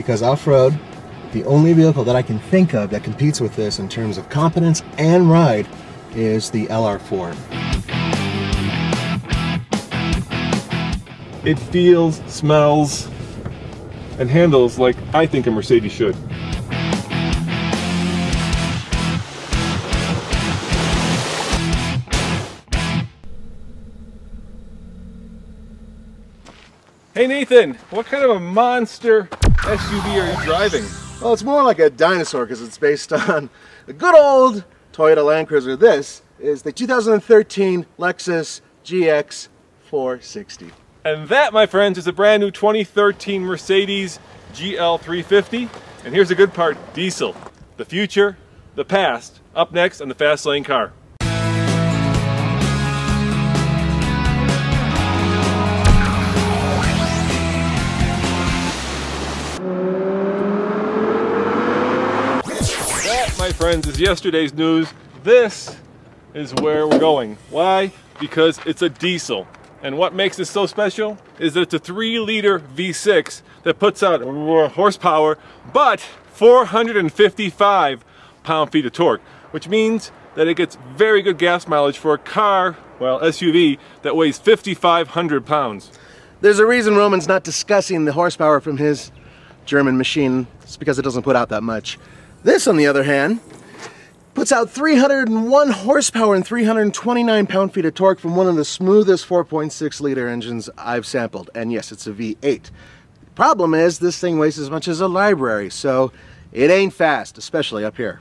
because off-road, the only vehicle that I can think of that competes with this in terms of competence and ride is the LR4. It feels, smells, and handles like I think a Mercedes should. Hey Nathan, what kind of a monster SUV are you driving? Well, it's more like a dinosaur because it's based on a good old Toyota Land Cruiser. This is the 2013 Lexus GX460. And that, my friends, is a brand new 2013 Mercedes GL350. And here's the good part, diesel. The future, the past, up next on the Fast Lane Car. My friends, is yesterday's news. This is where we're going. Why? Because it's a diesel. And what makes this so special is that it's a 3-liter V6 that puts out horsepower, but 455 pound-feet of torque, which means that it gets very good gas mileage for a car, well, SUV, that weighs 5,500 pounds. There's a reason Roman's not discussing the horsepower from his German machine. It's because it doesn't put out that much. This, on the other hand, puts out 301 horsepower and 329 pound-feet of torque from one of the smoothest 4.6-liter engines I've sampled. And yes, it's a V8. The problem is this thing weighs as much as a library, so it ain't fast, especially up here.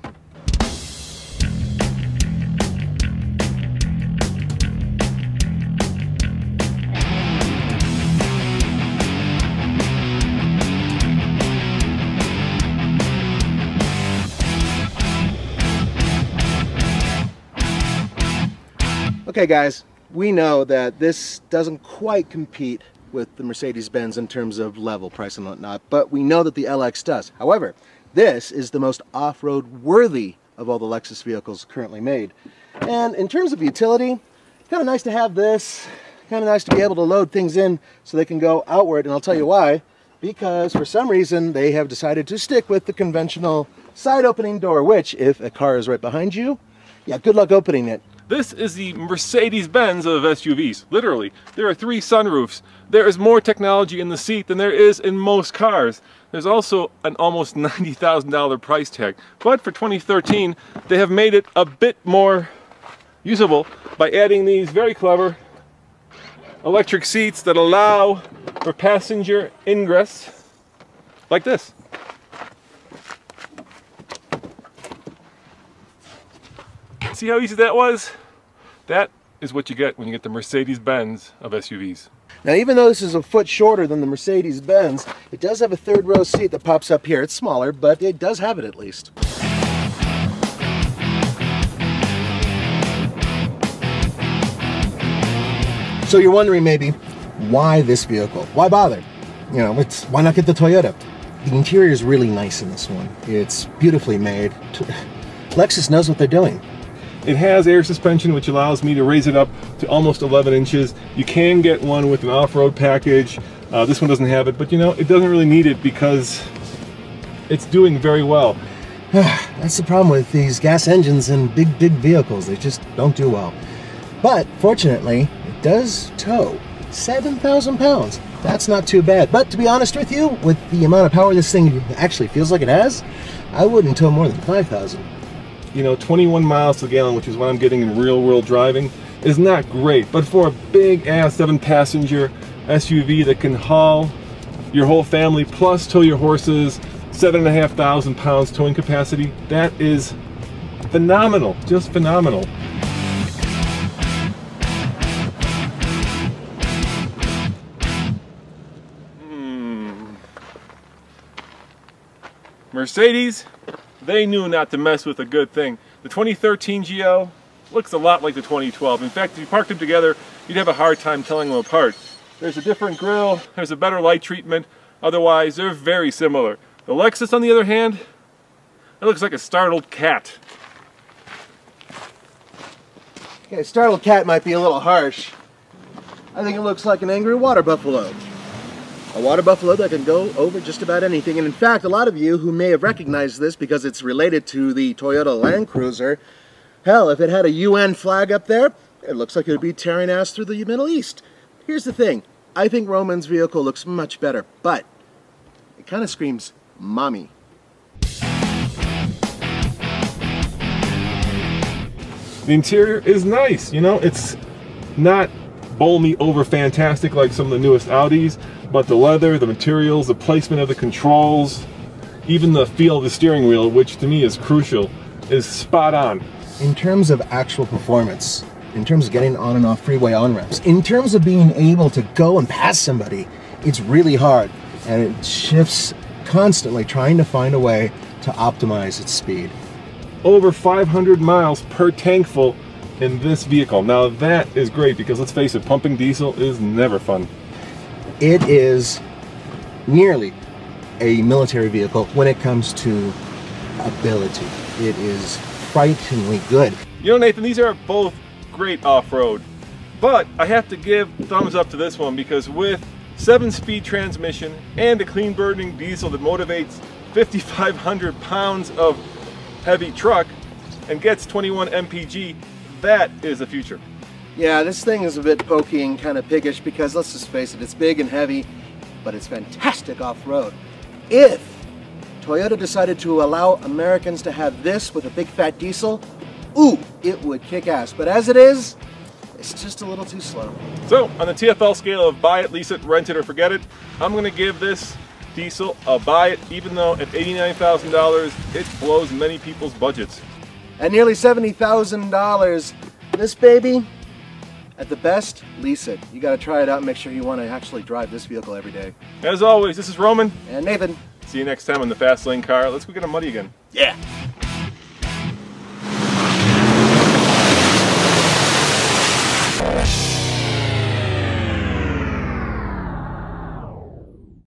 Okay guys, we know that this doesn't quite compete with the Mercedes-Benz in terms of level, price and whatnot, but we know that the LX does. However, this is the most off-road worthy of all the Lexus vehicles currently made. And in terms of utility, kind of nice to have this, kind of nice to be able to load things in so they can go outward, and I'll tell you why. Because for some reason they have decided to stick with the conventional side opening door, which if a car is right behind you, yeah, good luck opening it. This is the Mercedes-Benz of SUVs, literally. There are 3 sunroofs. There is more technology in the seat than there is in most cars. There's also an almost $90,000 price tag. But for 2013, they have made it a bit more usable by adding these very clever electric seats that allow for passenger ingress like this. See how easy that was? That is what you get when you get the Mercedes-Benz of SUVs. Now, even though this is a foot shorter than the Mercedes-Benz, it does have a 3rd row seat that pops up here. It's smaller, but it does have it at least. So you're wondering maybe, why this vehicle? Why bother? You know, why not get the Toyota? The interior is really nice in this one. It's beautifully made. Lexus knows what they're doing. It has air suspension, which allows me to raise it up to almost 11 inches. You can get one with an off-road package. This one doesn't have it, but you know, it doesn't really need it because it's doing very well. That's the problem with these gas engines and big vehicles. They just don't do well. But fortunately, it does tow 7,000 pounds. That's not too bad. But to be honest with you, with the amount of power this thing actually feels like it has, I wouldn't tow more than 5,000. You know, 21 miles to the gallon, which is what I'm getting in real-world driving, is not great. But for a big-ass 7-passenger SUV that can haul your whole family, plus tow your horses, 7,500 pounds towing capacity, that is phenomenal, just phenomenal. Mercedes, they knew not to mess with a good thing. The 2013 GL looks a lot like the 2012. In fact, if you parked them together, you'd have a hard time telling them apart. There's a different grille, there's a better light treatment, otherwise they're very similar. The Lexus, on the other hand, it looks like a startled cat. Okay, startled cat might be a little harsh. I think it looks like an angry water buffalo. A water buffalo that can go over just about anything. And in fact, a lot of you who may have recognized this because it's related to the Toyota Land Cruiser, hell, if it had a UN flag up there, it looks like it would be tearing ass through the Middle East. Here's the thing. I think Roman's vehicle looks much better, but it kind of screams mommy. The interior is nice, you know, it's not bowl me over fantastic like some of the newest Audis, but the leather, the materials, the placement of the controls, even the feel of the steering wheel, which to me is crucial, is spot on. In terms of actual performance, in terms of getting on and off freeway on-ramps, in terms of being able to go and pass somebody, it's really hard, and it shifts constantly trying to find a way to optimize its speed. Over 500 miles per tank full in this vehicle. Now that is great because let's face it, pumping diesel is never fun. It is nearly a military vehicle when it comes to ability. It is frighteningly good. You know, Nathan, these are both great off-road, but I have to give thumbs up to this one because with 7-speed transmission and a clean burning diesel that motivates 5,500 pounds of heavy truck and gets 21 mpg, that is the future. Yeah, this thing is a bit pokey and kind of piggish because let's just face it, it's big and heavy, but it's fantastic off-road. If Toyota decided to allow Americans to have this with a big fat diesel, ooh, it would kick ass. But as it is, it's just a little too slow. So on the TFL scale of buy it, lease it, rent it, or forget it, I'm going to give this diesel a buy it, even though at $89,000 it blows many people's budgets. At nearly $70,000, this baby, at the best, lease it. You got to try it out and make sure you want to actually drive this vehicle every day. As always, this is Roman. And Nathan. See you next time on the Fast Lane Car. Let's go get a muddy again. Yeah.